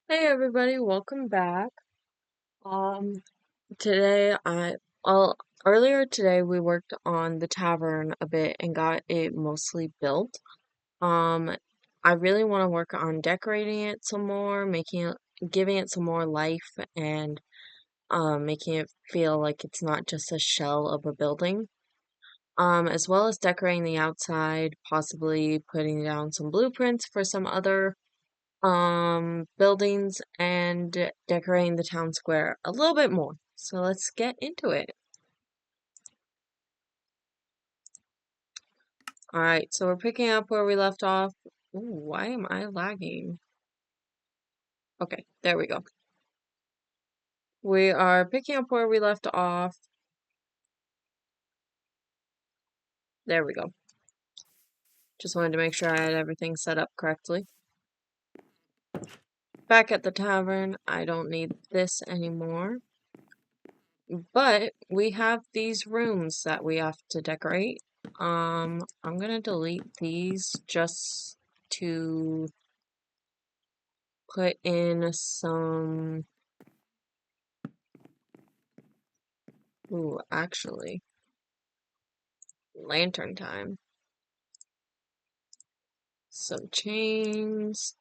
Hey everybody, welcome back. Um, today well, earlier today we worked on the tavern a bit and got it mostly built. Um, I really want to work on decorating it some more, giving it some more life and making it feel like it's not just a shell of a building. As well as decorating the outside, possibly putting down some blueprints for some other buildings and decorating the town square a little bit more. So let's get into it. All right, so we're picking up where we left off. Ooh, why am I lagging? Okay, there we go. We are picking up where we left off. There we go. Just wanted to make sure I had everything set up correctly. Back at the tavern, I don't need this anymore. But we have these rooms that we have to decorate. I'm gonna delete these just to put in some. Ooh, actually, lantern time. Some chains.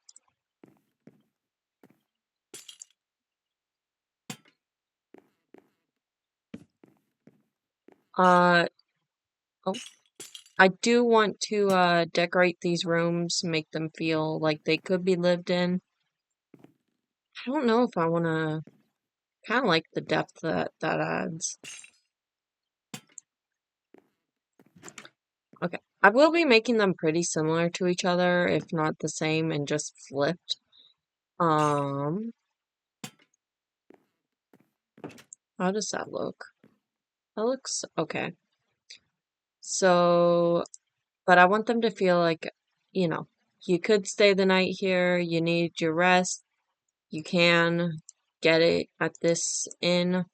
Uh, oh, I do want to decorate these rooms, make them feel like they could be lived in. I don't know if I want to. Kind of like the depth that adds. Okay, I will be making them pretty similar to each other, if not the same, and just flipped. Um, how does that look? That looks okay. So, but I want them to feel like, you know, you could stay the night here, you need your rest, you can get it at this inn.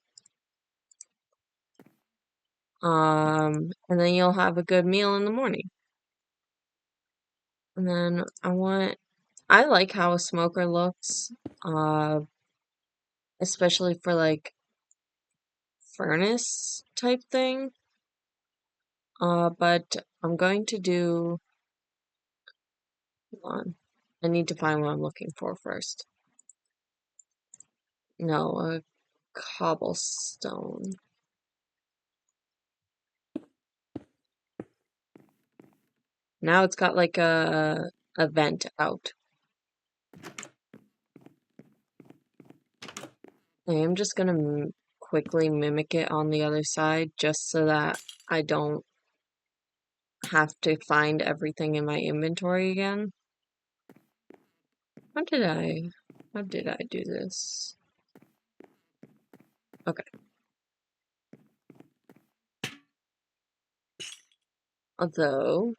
And then you'll have a good meal in the morning. And then I like how a smoker looks, uh, especially for like furnace type thing. But I'm going to do, hold on. I need to find what I'm looking for first. No, a cobblestone. Now it's got like a vent out. I am just gonna quickly mimic it on the other side just so that I don't have to find everything in my inventory again. How did I how did I do this? Okay. Although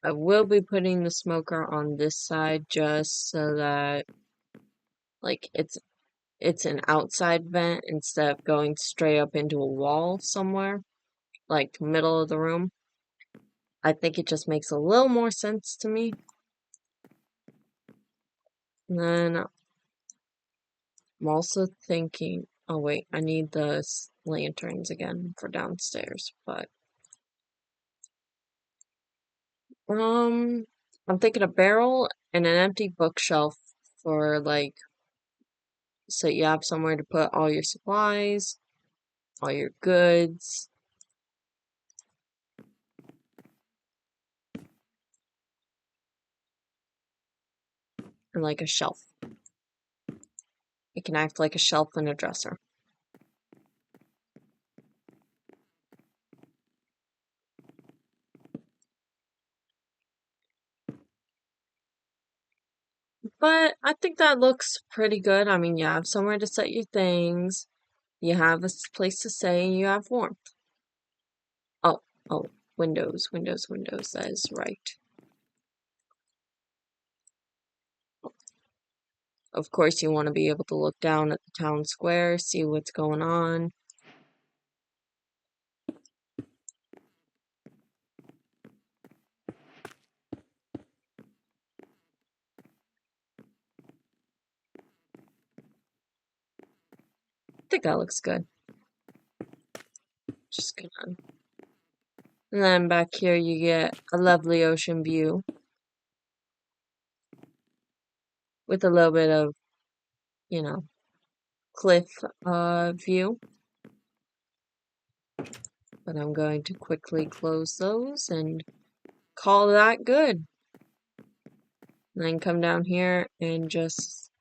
I will be putting the smoker on this side just so that like it's an outside vent instead of going straight up into a wall somewhere, like middle of the room. I think it just makes a little more sense to me. And then I'm also thinking, oh wait, I need the lanterns again for downstairs, but um I'm thinking a barrel and an empty bookshelf for like so you have somewhere to put all your supplies, all your goods, and like a shelf. It can act like a shelf and a dresser. But I think that looks pretty good. I mean, you have somewhere to set your things, you have a place to stay, and you have warmth. Oh, oh, windows, windows, windows. That is right. Of course, you want to be able to look down at the town square, see what's going on. think that looks good. Just gonna. And then back here you get a lovely ocean view with a little bit of, you know, cliff view. But I'm going to quickly close those and call that good. And then come down here and just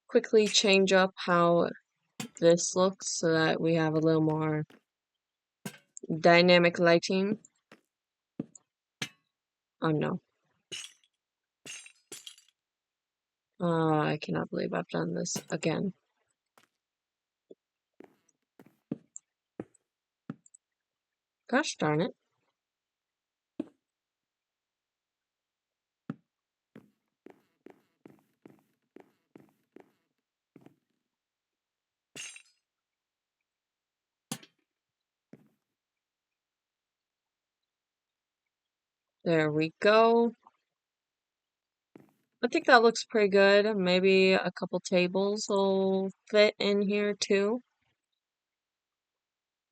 quickly change up how this looks so that we have a little more dynamic lighting. Oh no. I cannot believe I've done this again. Gosh darn it. There we go. I think that looks pretty good. Maybe a couple tables will fit in here too.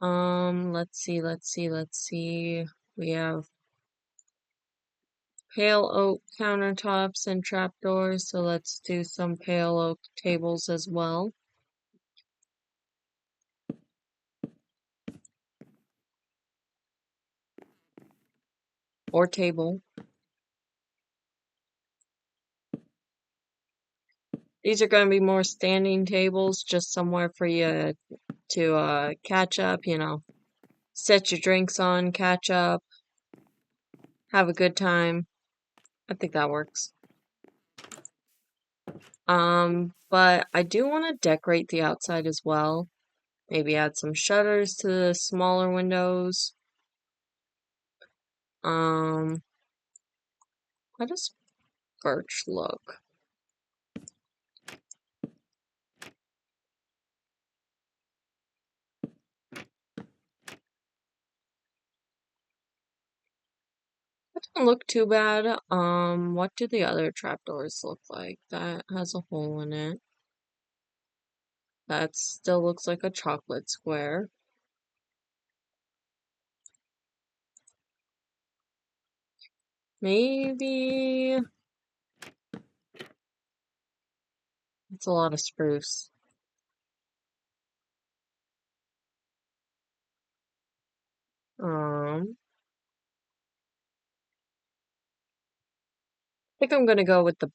Let's see. We have pale oak countertops and trapdoors, so let's do some pale oak tables as well. Or table. These are going to be more standing tables, just somewhere for you to catch up, set your drinks on, catch up, have a good time. I think that works. But I do want to decorate the outside as well. Maybe add some shutters to the smaller windows. How does birch look? That doesn't look too bad. What do the other trapdoors look like? That has a hole in it. That still looks like a chocolate square. Maybe it's a lot of spruce. I think I'm gonna go with the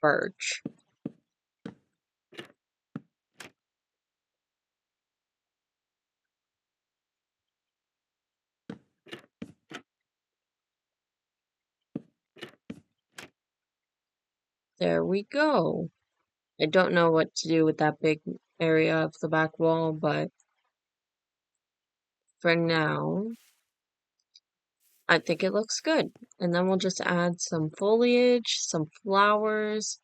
birch. There we go. I don't know what to do with that big area of the back wall, but for now, I think it looks good. And then we'll just add some foliage, some flowers.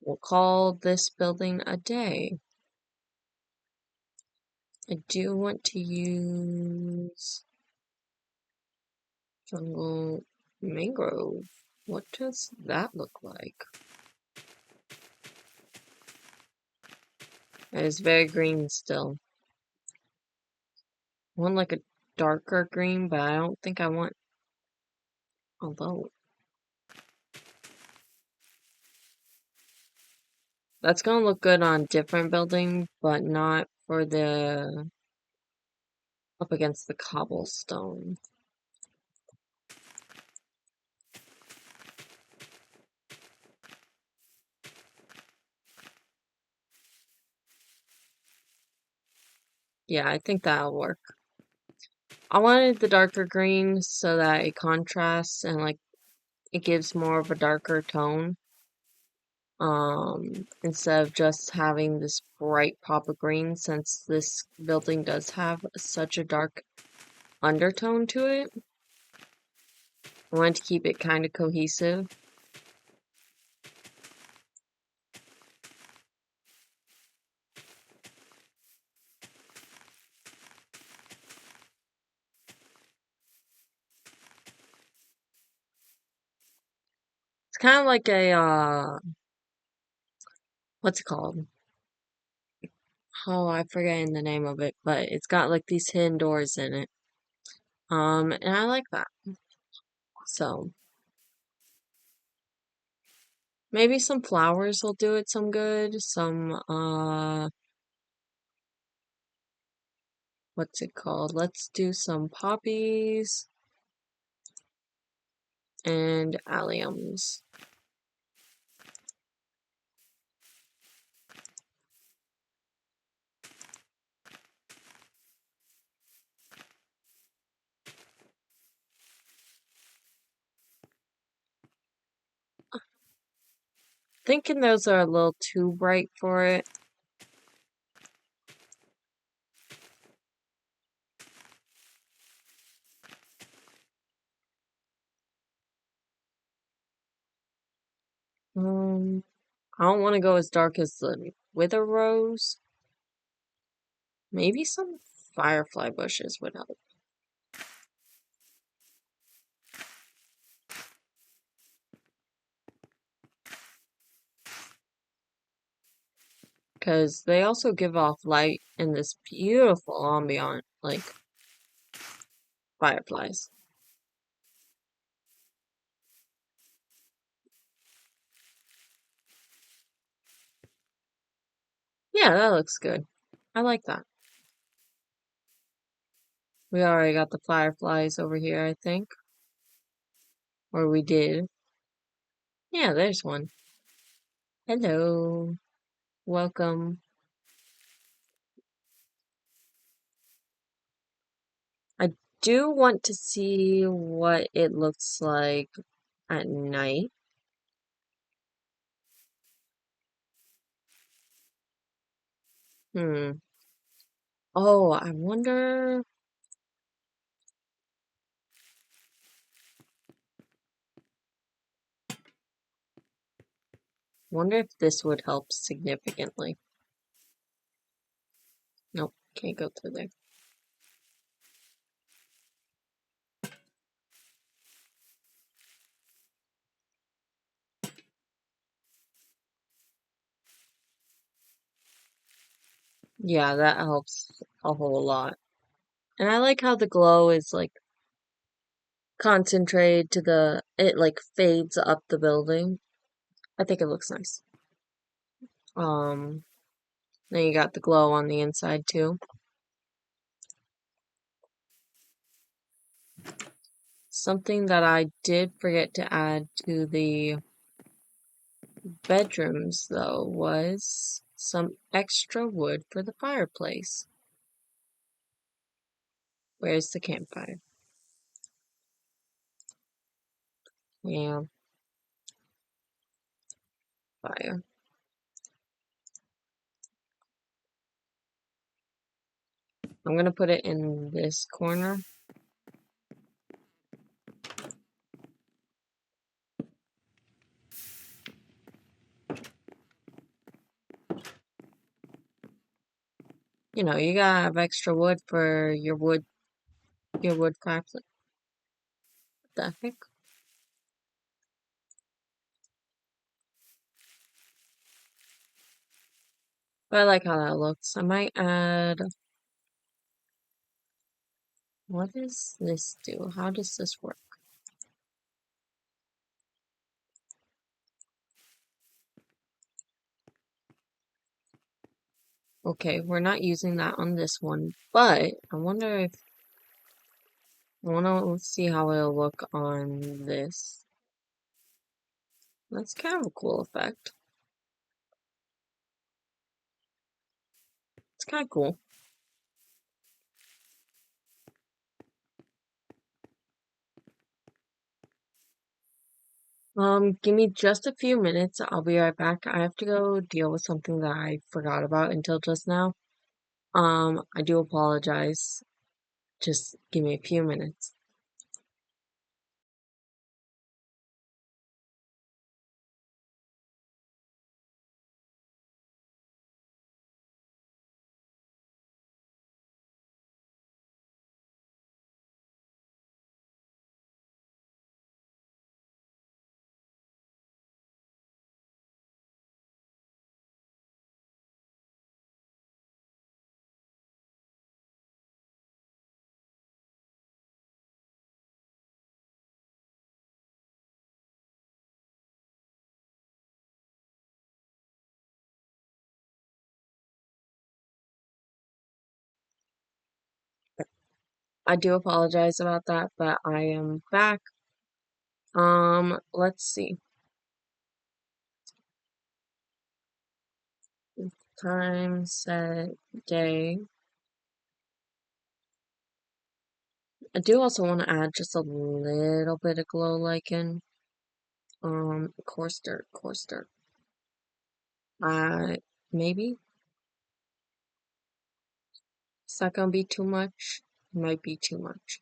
We'll call this building a day. I do want to use jungle mangrove. What does that look like? It is very green still. I want like a darker green, but I don't think I want, although that's gonna look good on different building, but not for the up against the cobblestone. Yeah, I think that'll work. I wanted the darker green so that it contrasts and like it gives more of a darker tone. Instead of just having this bright pop of green, since this building does have such a dark undertone to it. I wanted to keep it kind of cohesive. It's kind of like a, what's it called? Oh, I forget the name of it, but it's got like these hidden doors in it. And I like that. So maybe some flowers will do it some good. Some what's it called? Let's do some poppies and alliums. Thinking those are a little too bright for it. I don't want to go as dark as the wither rose. Maybe some firefly bushes would help. Because they also give off light in this beautiful ambient, like fireflies. Yeah, that looks good. I like that. We already got the fireflies over here, I think. Or we did. Yeah, there's one. Hello. Welcome. I do want to see what it looks like at night. Hmm. Oh, I wonder if this would help significantly. Nope, can't go through there. Yeah, that helps a whole lot. And I like how the glow is like concentrated to it like fades up the building. I think it looks nice. Um, then you got the glow on the inside too. Something that I did forget to add to the bedrooms though was some extra wood for the fireplace. Where's the campfire? Yeah, fire. I'm gonna put it in this corner. You know, you gotta have extra wood for your wood fireplace. What the heck? But I like how that looks. I might add, what does this do? How does this work? Okay, we're not using that on this one, but I wonder if I want to see how it'll look on this. That's kind of a cool effect. It's kind of cool. Give me just a few minutes. I'll be right back. I have to go deal with something that I forgot about until just now. I do apologize. Just give me a few minutes. I do apologize about that, but I am back. Let's see. Time, set, day. I do also want to add just a little bit of glow lichen. Coarse dirt, coarse dirt. Maybe. It's not gonna be too much. Might be too much.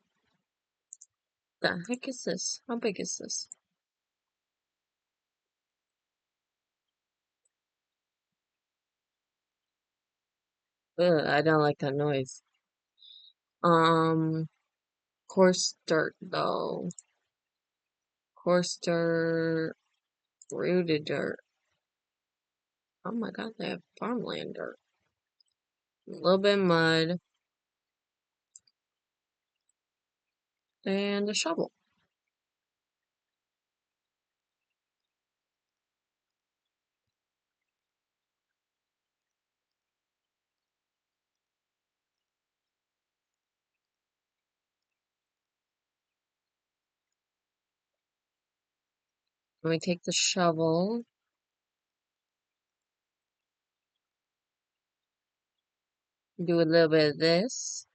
The heck is this? How big is this? Ugh, I don't like that noise. Um, coarse dirt though. Coarse dirt, rooted dirt. Oh my god, they have farmland dirt. A little bit of mud and a shovel. Let me take the shovel, do a little bit of this.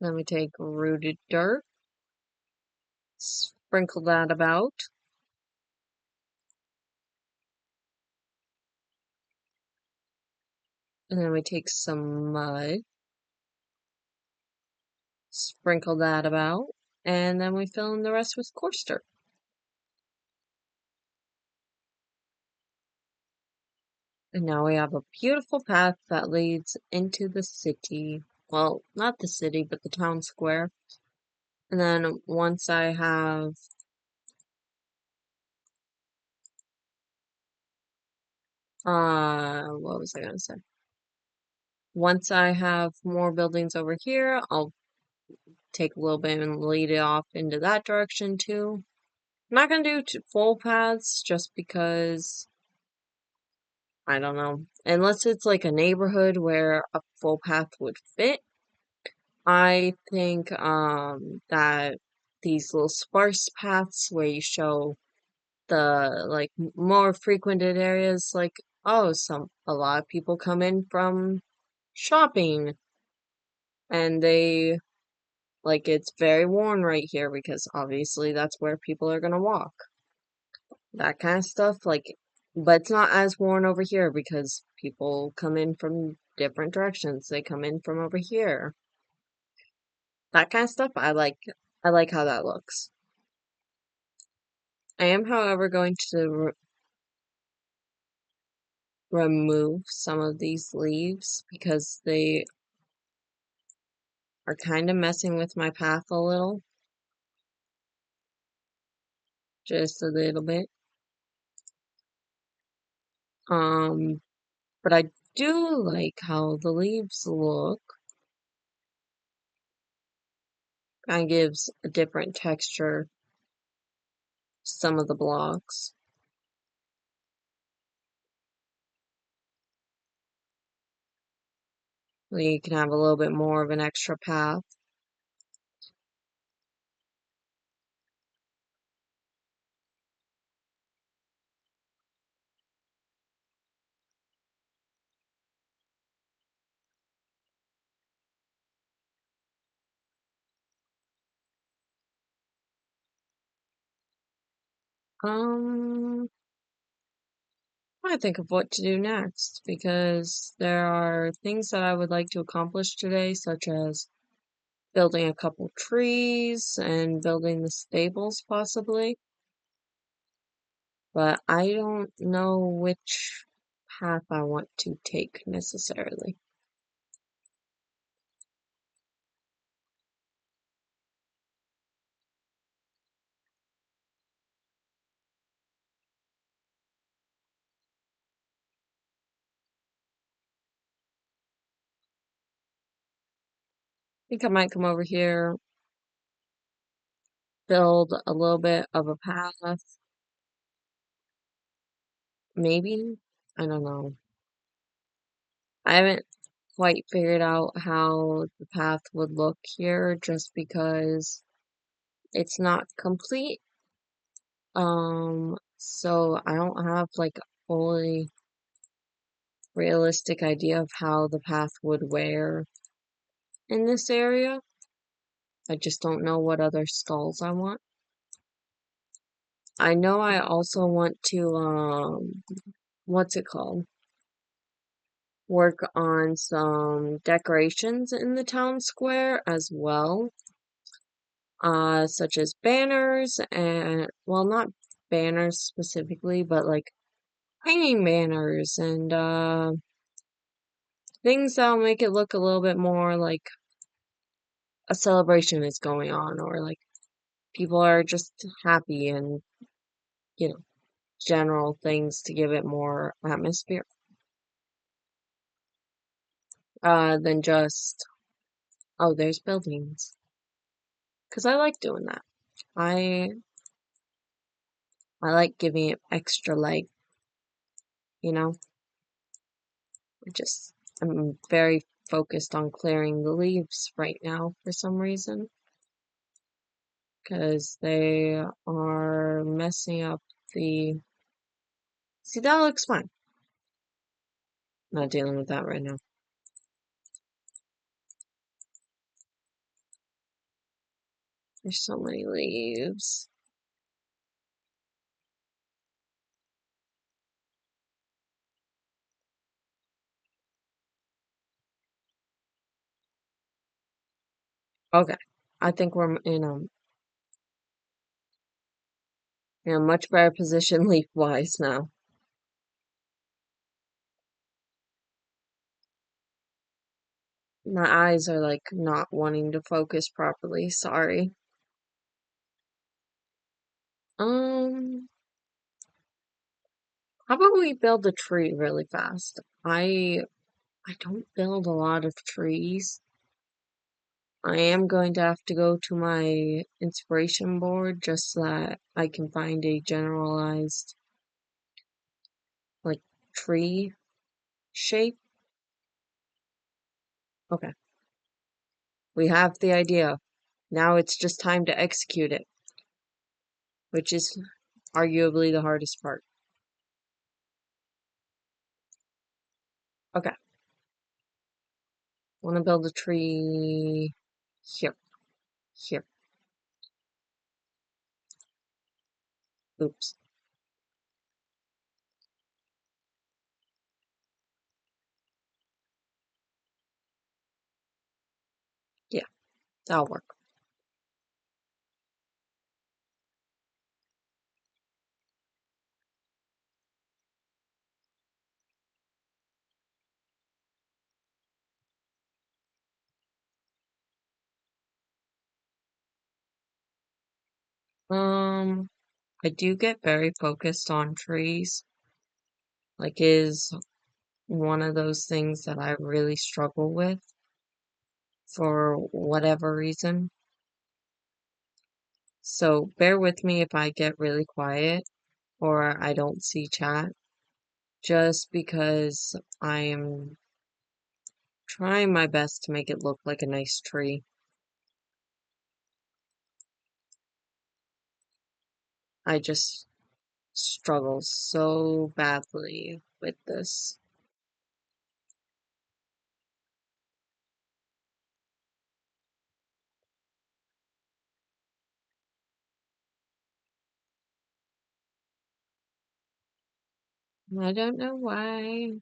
Then we take rooted dirt, sprinkle that about. And then we take some mud, sprinkle that about. And then we fill in the rest with coarse dirt. And now we have a beautiful path that leads into the city. Well, not the city, but the town square. And then once I have what was I gonna say? Once I have more buildings over here, I'll take a little bit and lead it off into that direction too. I'm not gonna do full paths just because I don't know. Unless it's like a neighborhood where a full path would fit. I think that these little sparse paths where you show the like more frequented areas, like, oh, a lot of people come in from shopping and they like it's very worn right here because obviously that's where people are gonna walk. That kind of stuff, like, but it's not as worn over here because people come in from different directions. They come in from over here. That kind of stuff, I like how that looks. I am, however, going to remove some of these leaves because they are kind of messing with my path a little. Just a little bit. Um, but I do like how the leaves look. Kind of gives a different texture to some of the blocks. You can have a little bit more of an extra path. Um, I think of what to do next because there are things that I would like to accomplish today, such as building a couple trees and building the stables possibly. But I don't know which path I want to take necessarily. I think I might come over here, build a little bit of a path, maybe. I don't know. I haven't quite figured out how the path would look here just because it's not complete. So I don't have like a fully realistic idea of how the path would wear in this area. I just don't know what other stalls I want. I know I also want to, what's it called? Work on some decorations in the town square as well, such as banners and, well, not banners specifically, but like hanging banners and, things that'll make it look a little bit more like a celebration is going on, or like people are just happy and, you know, general things to give it more atmosphere, than just, oh, there's buildings. Because I like doing that. I I like giving it extra light, you know? I'm very focused on clearing the leaves right now for some reason. Because they are messing up the... See, that looks fine. Not dealing with that right now. There's so many leaves. Okay. I think we're in a much better position leaf-wise now. My eyes are like not wanting to focus properly. Sorry. Um, how about we build a tree really fast? I don't build a lot of trees. I am going to have to go to my inspiration board just so that I can find a generalized like tree shape. Okay. We have the idea. Now it's just time to execute it, which is arguably the hardest part. Okay. Want to build a tree here. Here. Oops. Yeah, that'll work. Um, I do get very focused on trees. Like, is one of those things that I really struggle with for whatever reason. So bear with me if I get really quiet or I don't see chat, just because I am trying my best to make it look like a nice tree. I just struggle so badly with this. I don't know why.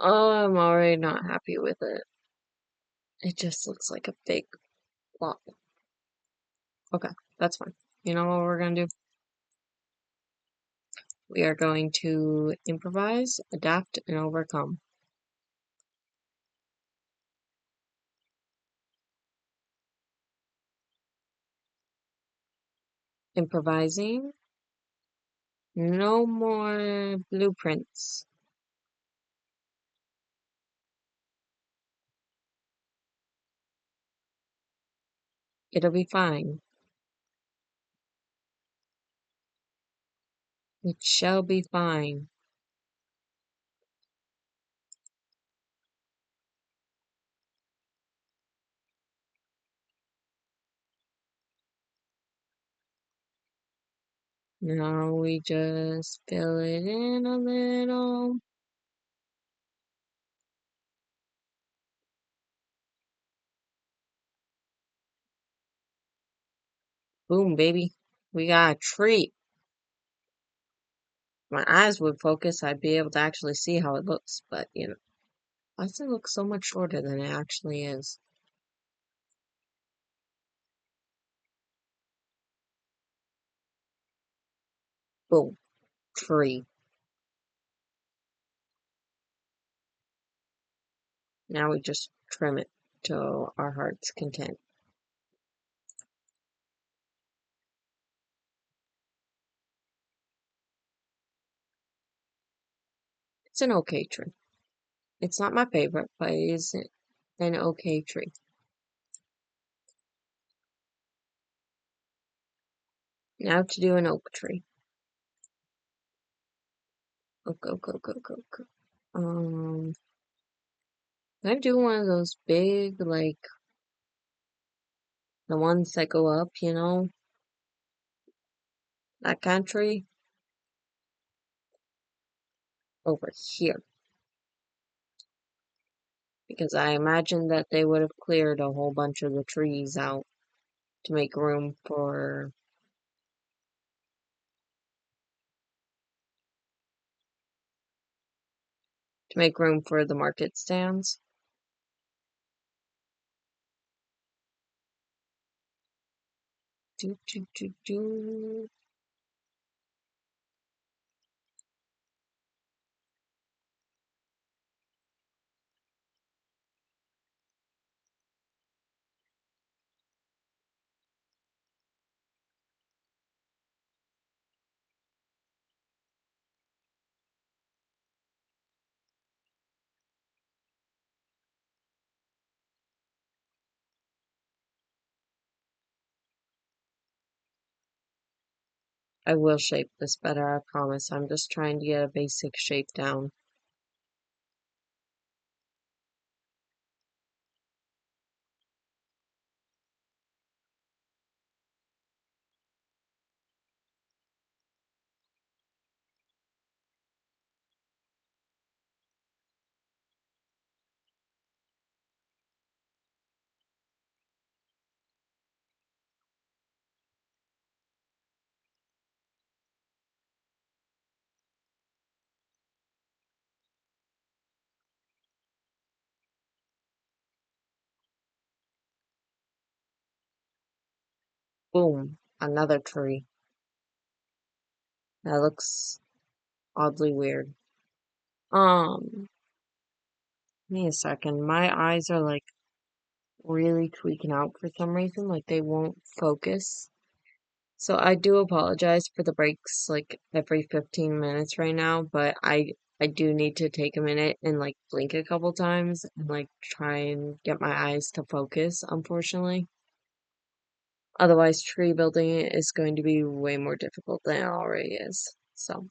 Oh, I'm already not happy with it. It just looks like a big flop. Okay, that's fine. You know what we're gonna do? We are going to improvise, adapt, and overcome. Improvising. No more blueprints. It'll be fine. It shall be fine. Now we just fill it in a little. Boom, baby. We got a treat. If my eyes would focus, I'd be able to actually see how it looks, but why does it look so much shorter than it actually is? Boom, tree. Now we just trim it to our heart's content. It's an okay tree. It's not my favorite, but it is an okay tree. Now to do an oak tree. Oak, oak, oak, oak, oak. Can I do one of those big, like, the ones that go up, that kind of tree? Over here. Because I imagine that they would have cleared a whole bunch of the trees out to make room for the market stands. Do, do, do, do. I will shape this better, I promise. I'm just trying to get a basic shape down. Boom, another tree. That looks oddly weird. Um, Give me a second. My eyes are like really tweaking out for some reason, like they won't focus. So I do apologize for the breaks like every 15 minutes right now, but I do need to take a minute and like blink a couple times and like try and get my eyes to focus, unfortunately. Otherwise, tree building is going to be way more difficult than it already is. So,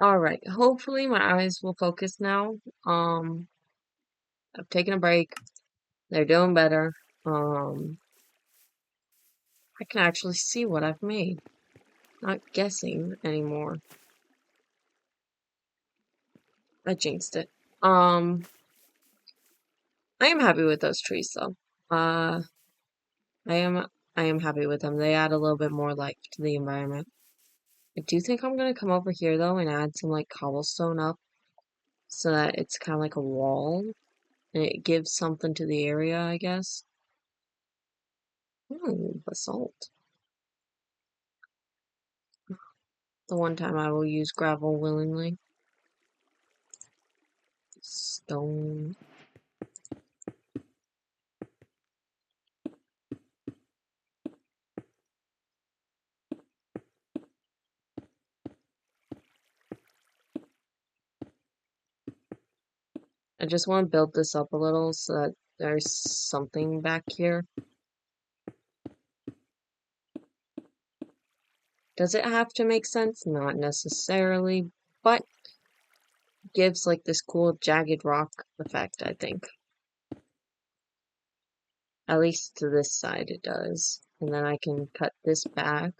Alright, hopefully my eyes will focus now. I've taken a break. They're doing better. I can actually see what I've made. Not guessing anymore. I jinxed it. I am happy with those trees though. I am I am happy with them. They add a little bit more life to the environment. I do think I'm gonna come over here though and add some like cobblestone up so that it's kind of like a wall and it gives something to the area, I guess. Ooh, basalt. The one time I will use gravel willingly. Stone. I just want to build this up a little so that there's something back here. Does it have to make sense? Not necessarily, but gives like this cool jagged rock effect, I think. At least to this side it does. And then I can cut this back.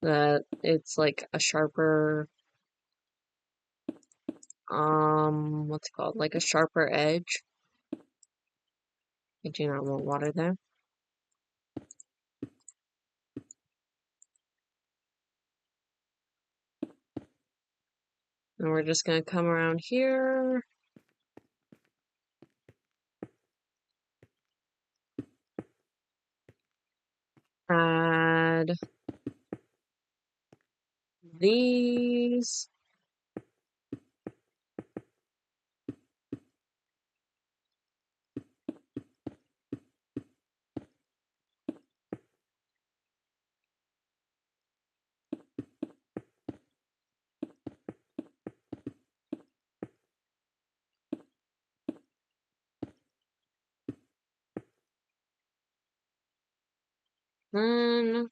That it's like a sharper, what's it called? Like a sharper edge. I do not want water there. And we're just gonna come around here. Add these. Then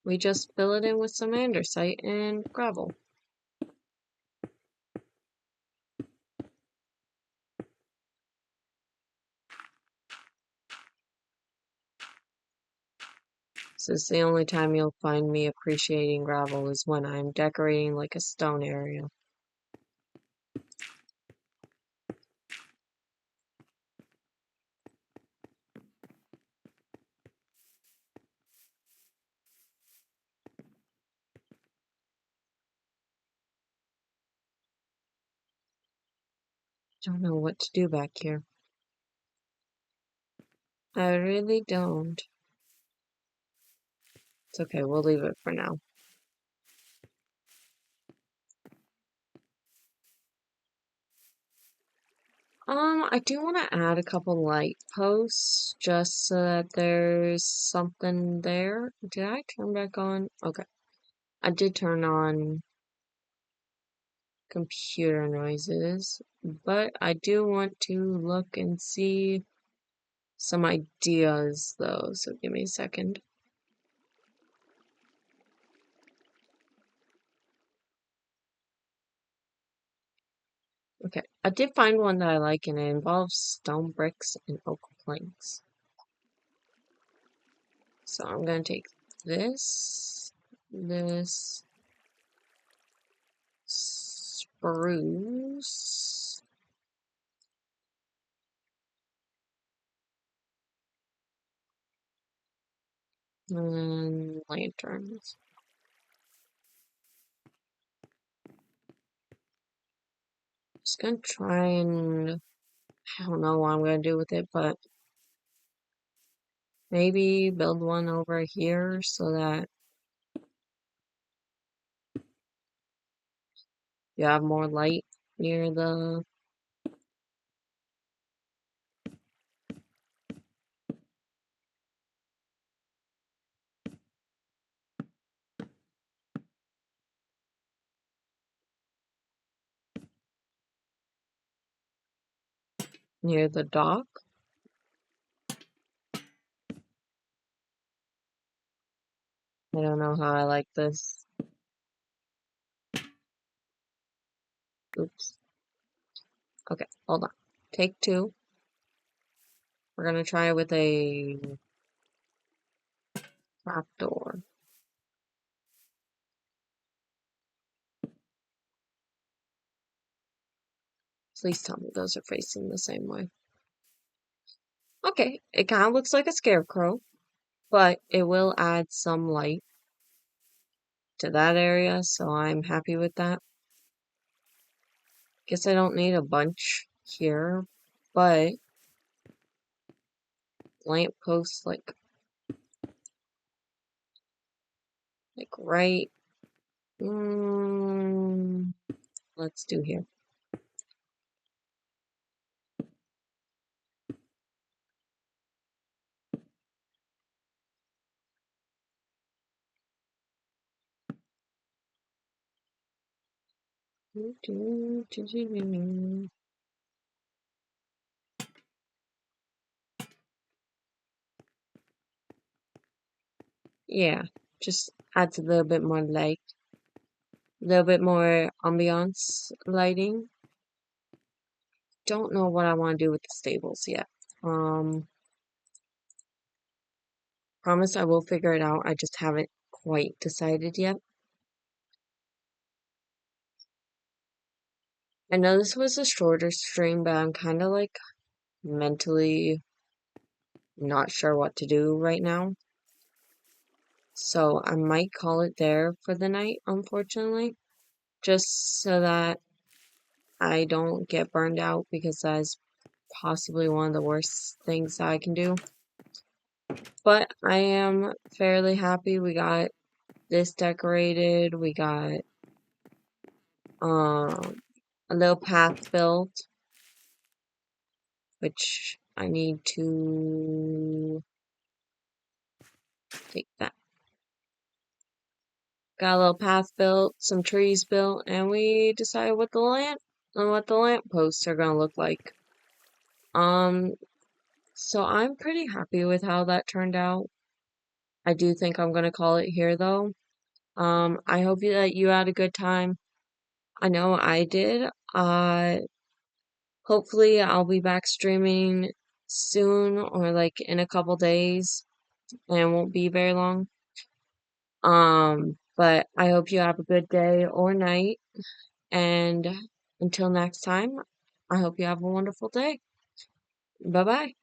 we just fill it in with some andesite and gravel. This is the only time you'll find me appreciating gravel is when I'm decorating like a stone area. Don't know what to do back here. I really don't. It's okay, we'll leave it for now. I do want to add a couple light posts just so that there's something there. Did I turn back on? Okay. I did turn on computer noises, but I do want to look and see some ideas though, so give me a second. Okay, I did find one that I like and it involves stone bricks and oak planks. So I'm gonna take this, spruce, and lanterns. Just gonna try and, I don't know what I'm gonna do with it, but maybe build one over here so that you have more light near the dock. I don't know how I like this. Oops. Okay, hold on. Take two. We're gonna try with a trapdoor. Please tell me those are facing the same way. Okay, it kind of looks like a scarecrow, but it will add some light to that area, so I'm happy with that. Guess I don't need a bunch here, but lampposts like right. Let's do here. Yeah, just adds a little bit more light, a little bit more ambiance lighting. Don't know what I want to do with the stables yet. Promise I will figure it out. I just haven't quite decided yet. I know this was a shorter stream, but I'm kind of like mentally not sure what to do right now. So I might call it there for the night, unfortunately, just so that I don't get burned out because that's possibly one of the worst things that I can do. But I am fairly happy we got this decorated. We got a little path built, which I need to take that. Got a little path built, some trees built, and we decided what the lamp posts are gonna look like. Um, so I'm pretty happy with how that turned out. I do think I'm gonna call it here though. I hope that you had a good time. I know I did. Hopefully I'll be back streaming soon or like in a couple days and it won't be very long. But I hope you have a good day or night. And until next time, I hope you have a wonderful day. Bye bye.